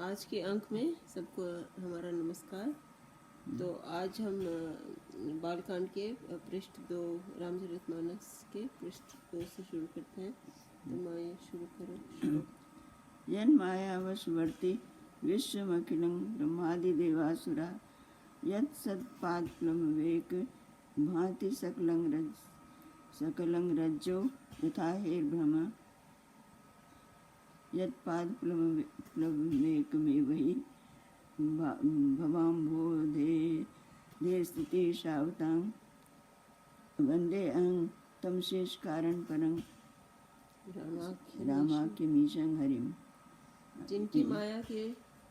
आज के अंक में सबको हमारा नमस्कार। तो आज हम बालकांड के पृष्ठ 2 रामचरितमानस के पृष्ठ 2 से शुरू करते हैं। तो माया शुरू करो श्लोक। यन् मायावशवर्ति विश्वमखिलं ब्रह्मादिदेवासुरा यत् सत्पादप्लववेक भाति सकलं रज्जो यथा हेर्भ्रम यत्पादप्लववेकमेवहि भवाम्भोधे स्थितिशावतां वन्देऽहं तं शेषकारणपरं रामाख्यमीशं हरिम्। जिनकी माया के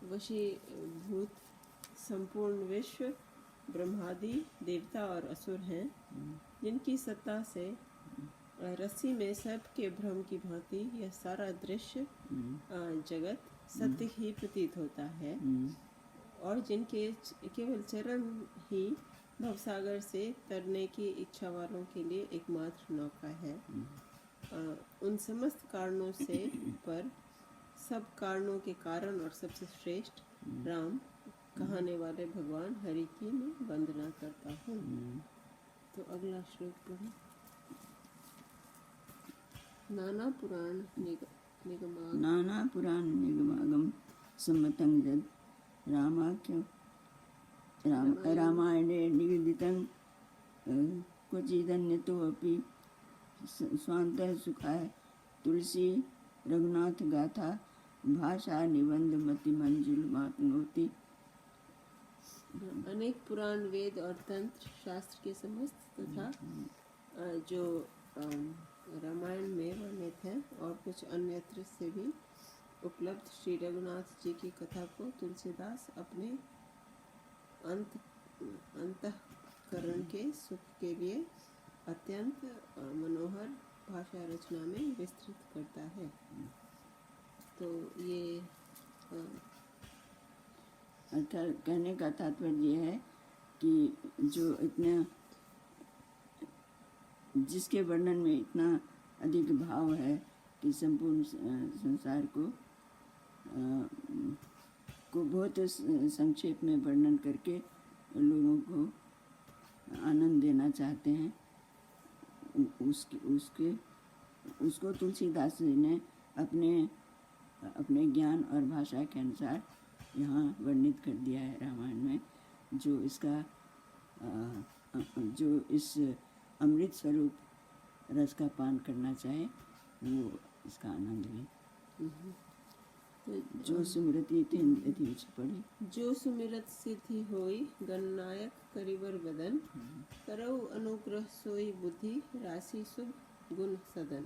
वशीभूत संपूर्ण विश्व ब्रह्मादि देवता और असुर हैं, जिनकी सत्ता से रस्सी में सर्प के भ्रम की भांति यह सारा दृश्य जगत सत्य ही प्रतीत होता है, और जिनके केवल चरण ही भवसागर से तरने की इच्छा वालों के लिए एकमात्र नौका है। उन समस्त कारणों से पर सब कारणों के कारण और सबसे श्रेष्ठ राम कहाने वाले भगवान हरि की मैं वंदना करता हूँ। तो अगला श्लोक पढ़ो। नाना पुराण निगमागम सम्मतं यद् रामायणे निवेदितं क्वचिदन्यतोऽपि स्वान्तः सुखाय तुलसी रघुनाथ गाथा भाषा निबंध मति मंजुल मापनोति। अनेक पुराण वेद और तंत्र शास्त्र के समस्त तथा जो रामायण में वर्णित है और कुछ अन्यत्र से भी उपलब्ध श्री रघुनाथ जी की कथा को तुलसीदास अपने अंतःकरण के सुख के लिए अत्यंत मनोहर भाषा रचना में विस्तृत करता है। तो ये अर्थात कहने का तात्पर्य ये है कि जो इतना जिसके वर्णन में इतना अधिक भाव है कि संपूर्ण संसार को बहुत संक्षेप में वर्णन करके लोगों को आनंद देना चाहते हैं, उसको तुलसीदास जी ने अपने ज्ञान और भाषा के अनुसार यहाँ वर्णित कर दिया है रामायण में। जो इस अमृत स्वरूप रस का पान करना चाहे वो इसका आनंद ले। जो सुमिरति पढ़ी। जो सुमिरत सिद्धि होई गणनायक करिवर वदन करौ अनुग्रह सोई बुद्धि राशि शुभ गुण सदन।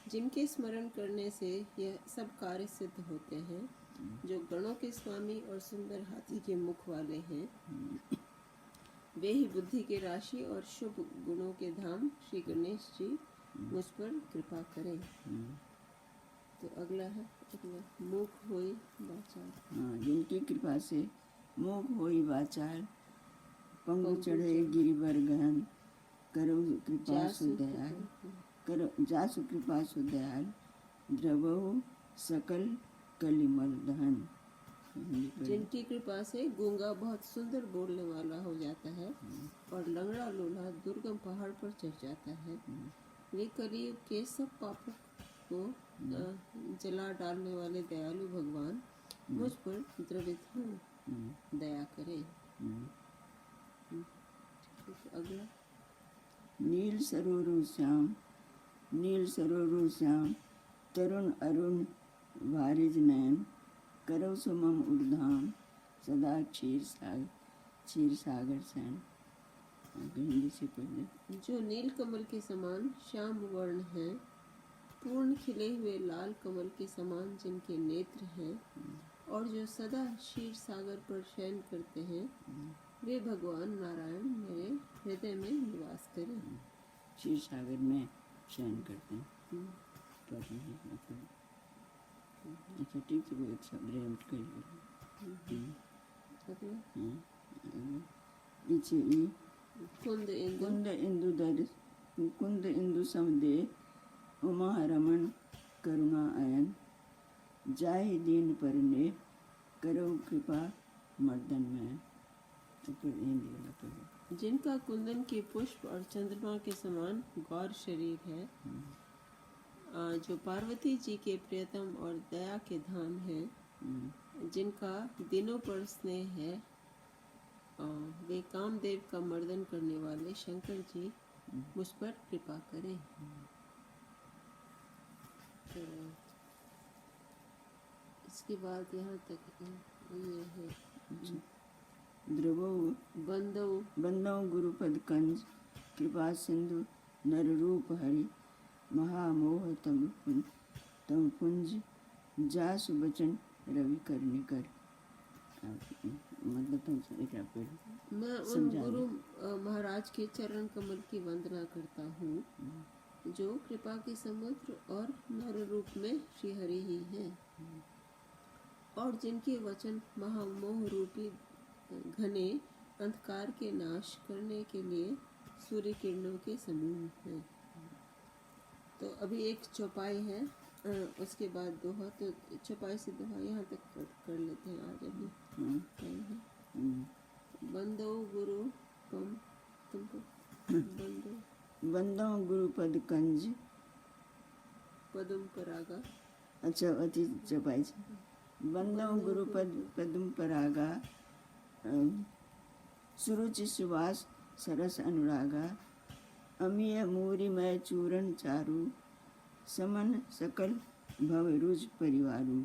जिनके स्मरण करने से यह सब कार्य सिद्ध होते हैं, जो गणों के स्वामी और सुंदर हाथी के मुख वाले हैं, वे ही बुद्धि के राशि और शुभ गुणों के धाम श्री गणेश जी मुझ पर कृपा करें। तो अगला है मूक होई वाचाल। जिनकी कृपा से मूक होई वाचाल पंगु चढ़े गिरिवर गहन करो कृपा सुदयाल जासु कृपा सुदयाल द्रवहु सकल कलिमल दहन। जिनकी कृपा से गूंगा बहुत सुंदर बोलने वाला हो जाता है और लंगड़ा लोला दुर्गम पहाड़ पर चढ़ जाता है। वे कलयुग के सब पापों को जला डालने वाले दयालु भगवान मुझ पर द्रवित हो दया करें। अगला नील सरोरु श्याम तरुण अरुण वारिज नयन करौ सुमम उर्धाम सदा क्षीर सागर सैन। हिंदी से पढ़े। जो नील कमल के समान श्याम वर्ण है, पूर्ण खिले हुए लाल कमल के समान जिनके नेत्र हैं, और जो सदा क्षीर सागर पर शयन करते हैं, वे भगवान नारायण मेरे हृदय में निवास करें। क्षीर सागर में शयन करते हैं। अच्छा ठीक है, वो अच्छा ब्रेम्ट कर पीछे कुंद इंदु समदे उमा रमन करुणा अयन जाहि दीन परने करो कृपा मर्दन में। तो फिर हिंदी वाला पढ़ो। जिनका कुंदन के पुष्प और चंद्रमा के समान गौर शरीर है, जो पार्वती जी के प्रियतम और दया के धाम है, जिनका दिनों पर स्नेह है, वे कामदेव का मर्दन करने वाले शंकर जी मुझ पर कृपा करें। तो इसके बाद यहाँ तक ये है ध्रुवो बंदो गुरुपद कंज कृपा सिंधु नर रूप हरि महामोह तम पुंज जासु बचन रवि करनिकर। मतलब तुम क्या पढ़ो। मैं उन गुरु महाराज के चरण कमल की वंदना करता हूँ, जो कृपा के समुद्र और नर रूप में श्री हरि ही हैं, और जिनके वचन महामोह रूपी घने अंधकार के नाश करने के लिए सूर्य किरणों के समूह हैं। तो अभी एक चौपाई है, उसके बाद दोहा। तो चौपाई से दोहा यहाँ तक कर लेते हैं आज। अभी टाइम है। बंदो गुरु पम तुमको बंदो गुरुपद कंज पदम परागा। अच्छा अति चौपाई बंदो गुरुपद पदम परागा सुरुचि सुवास सरस अनुरागा अमीय मूरिमय चूरन चारु समन सकल भव रुज परिवारु।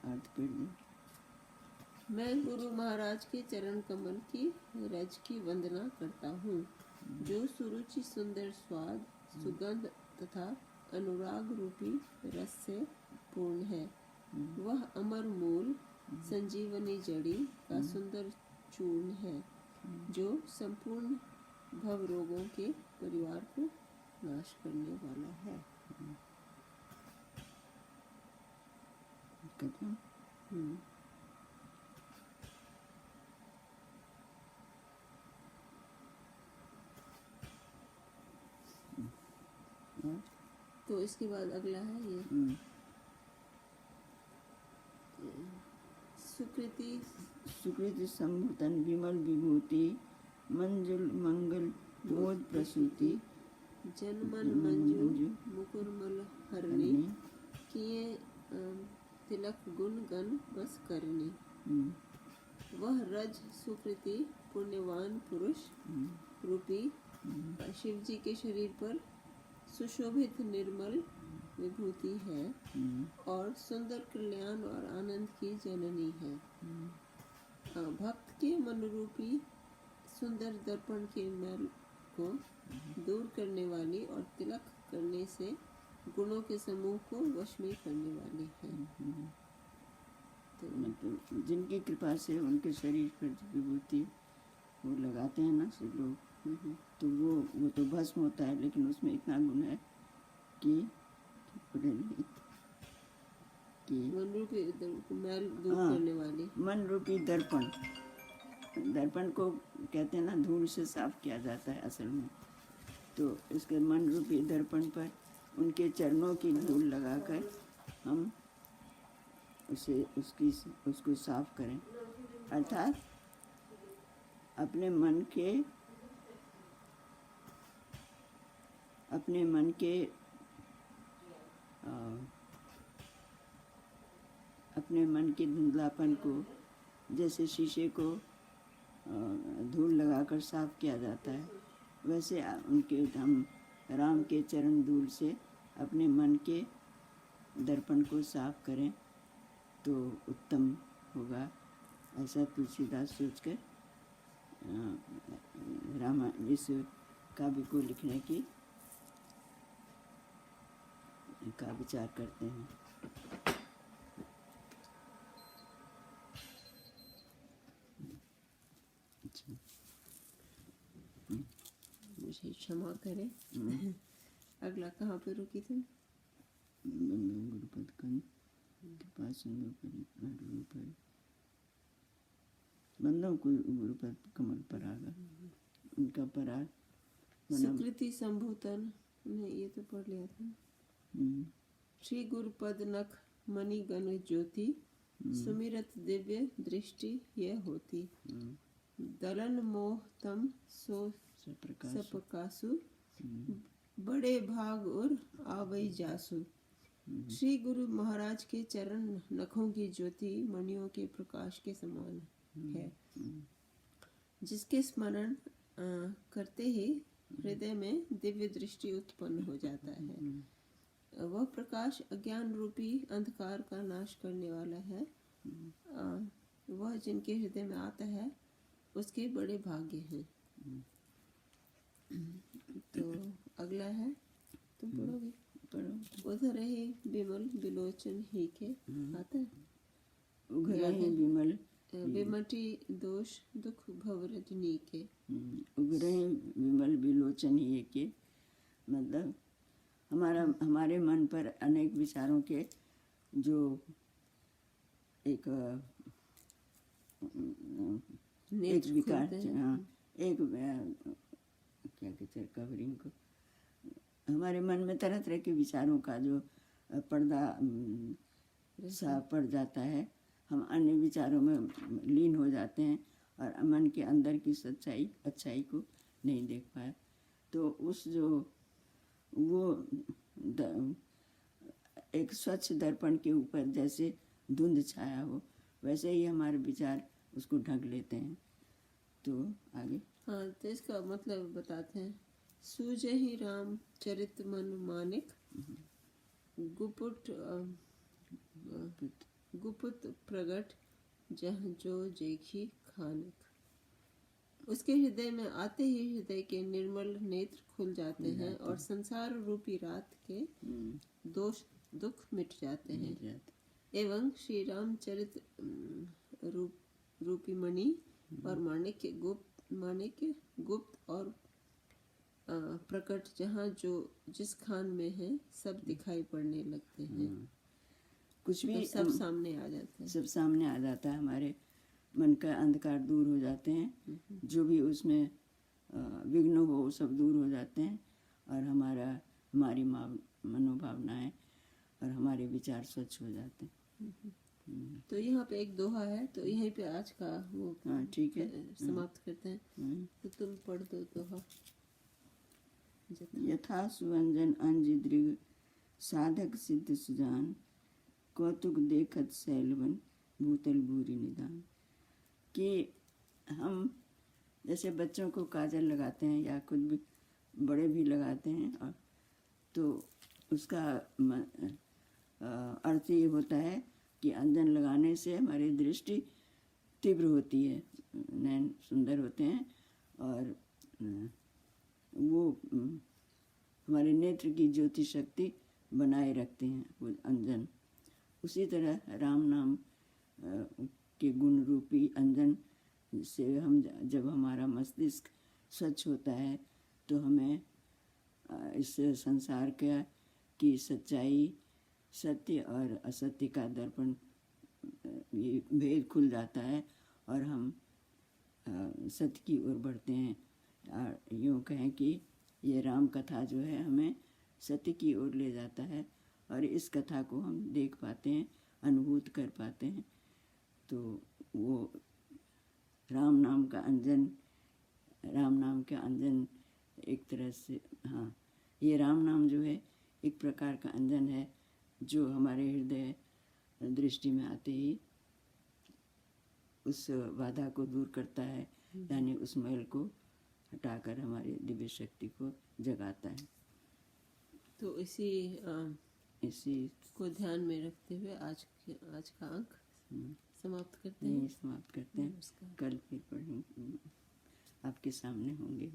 अर्थ पढ़ दो। मैं गुरु महाराज के चरण कमल की रज की वंदना करता हूँ, जो सुरुचि सुंदर स्वाद सुगंध तथा अनुराग रूपी रस से पूर्ण है। वह अमर मूल संजीवनी जड़ी का सुंदर चूर्ण है, जो संपूर्ण भव रोगों के परिवार को नाश करने वाला है। तो इसके बाद अगला है ये सुकृति संभूतन विमल विभूति मंजुल मंगल बोध प्रसूति जनमन मंजू मुकुरमल हरणी किए तिलक गुण गण बस करनी। वह रज सुकृति पुण्यवान पुरुष रूपी शिव जी के शरीर पर सुशोभित निर्मल विभूति है, और सुंदर कल्याण और आनंद की जननी है। भक्त के मनरूपी सुंदर दर्पण के मैल को दूर करने वाली और तिलक करने से गुणों के समूह को वश में करने वाली है। तो जिनकी कृपा से उनके शरीर पर विभूति वो लगाते हैं ना सब लोग, तो वो तो भस्म होता है, लेकिन उसमें इतना गुण है कि मन रूपी मैल दूर करने वाली। मन रूपी दर्पण, दर्पण को कहते हैं ना धूल से साफ किया जाता है असल में। तो इसके मन रूपी दर्पण पर उनके चरणों की धूल लगाकर हम उसको साफ करें, अर्थात अपने मन के धुंधलापन को जैसे शीशे को धूल लगाकर साफ किया जाता है, वैसे हम राम के चरण धूल से अपने मन के दर्पण को साफ करें तो उत्तम होगा। ऐसा तुलसीदास सोचकर इस काव्य को लिखने का विचार करते हैं। मुझे क्षमा करें। अगला कहाँ पे रुकी थी? गुरुपद कंज कृपा सिंधु पर बंदों को गुरुपद कमल परागा, उनका पराग सुकृति संभूतन ने ये तो पढ़ लिया था। श्री गुरुपद नख मणि गण ज्योति सुमिरत दिव्य दृष्टि यह होती। दलन मोह तम सो सपकासु बड़े भाग और आवई जासु। श्री गुरु महाराज के चरण नखों की ज्योति मणियों के प्रकाश के समान है, जिसके स्मरण करते ही हृदय में दिव्य दृष्टि उत्पन्न हो जाता है। वह प्रकाश अज्ञान रूपी अंधकार का नाश करने वाला है। वह जिनके हृदय में आता है उसके बड़े भाग्य हैं। तो अगला है, तुम पढ़ोगे? उधर ही विमल बिलोचन ही के आता है। उघर ही विमल विमटी दोष दुख भवरजनी के। उघर ही विमल बिलोचन ही के मतलब हमारे मन पर अनेक विचारों के जो एक विकार, एक क्या कहते हैं कवरिंग को, हमारे मन में तरह तरह के विचारों का जो पर्दा सा पड़ जाता है, हम अन्य विचारों में लीन हो जाते हैं और मन के अंदर की सच्चाई अच्छाई को नहीं देख पाए। तो उस जो वो एक स्वच्छ दर्पण के ऊपर जैसे धुंध छाया हो, वैसे ही हमारे विचार उसको ढक लेते हैं। तो आगे हाँ, तो इसका मतलब बताते हैं। सूझे ही राम चरित मन मानिक, गुपुत प्रगट जहाँ जो जेखी खानिक। उसके हृदय में आते ही हृदय के निर्मल नेत्र खुल जाते हैं और संसार रूपी रात के दोष दुख मिट जाते हैं। एवं श्री रामचरित रूपी मणि और माणिक्य गुप्त और प्रकट जहाँ जो जिस खान में है सब दिखाई पड़ने लगते हैं। कुछ भी तो सब सामने आ जाता है, सब सामने आ जाता है। हमारे मन का अंधकार दूर हो जाते हैं, जो भी उसमें विघ्न हो वो सब दूर हो जाते हैं और हमारी मनोभावनाएं और हमारे विचार स्वच्छ हो जाते हैं। तो यहाँ पे एक दोहा है, तो यहीं पे आज का वो ठीक है, समाप्त करते हैं। तो तुम पढ़ दो दोहा। यथा सुवंजन अंज दृग साधक सिद्ध सुजान, कौतुक देखत शैलवन भूतल भूरी निदान। कि हम जैसे बच्चों को काजल लगाते हैं या खुद भी बड़े भी लगाते हैं, और तो उसका अर्थ ये होता है कि अंजन लगाने से हमारी दृष्टि तीव्र होती है, नयन सुंदर होते हैं और वो हमारे नेत्र की ज्योति शक्ति बनाए रखते हैं वो अंजन। उसी तरह राम नाम के गुण रूपी अंजन से हम जब हमारा मस्तिष्क स्वच्छ होता है तो हमें इस संसार की सच्चाई, सत्य और असत्य का दर्पण ये भेद खुल जाता है और हम सत्य की ओर बढ़ते हैं। और यूँ कहें कि ये राम कथा जो है हमें सत्य की ओर ले जाता है और इस कथा को हम देख पाते हैं, अनुभूत कर पाते हैं। तो वो राम नाम का अंजन एक तरह से, हाँ, ये राम नाम जो है एक प्रकार का अंजन है जो हमारे हृदय दृष्टि में आते ही उस बाधा को दूर करता है, यानी उस मैल को हटाकर हमारी दिव्य शक्ति को जगाता है। तो इसी को ध्यान में रखते हुए आज का अंक समाप्त करते हैं। कल फिर पढ़ेंगे, आपके सामने होंगे।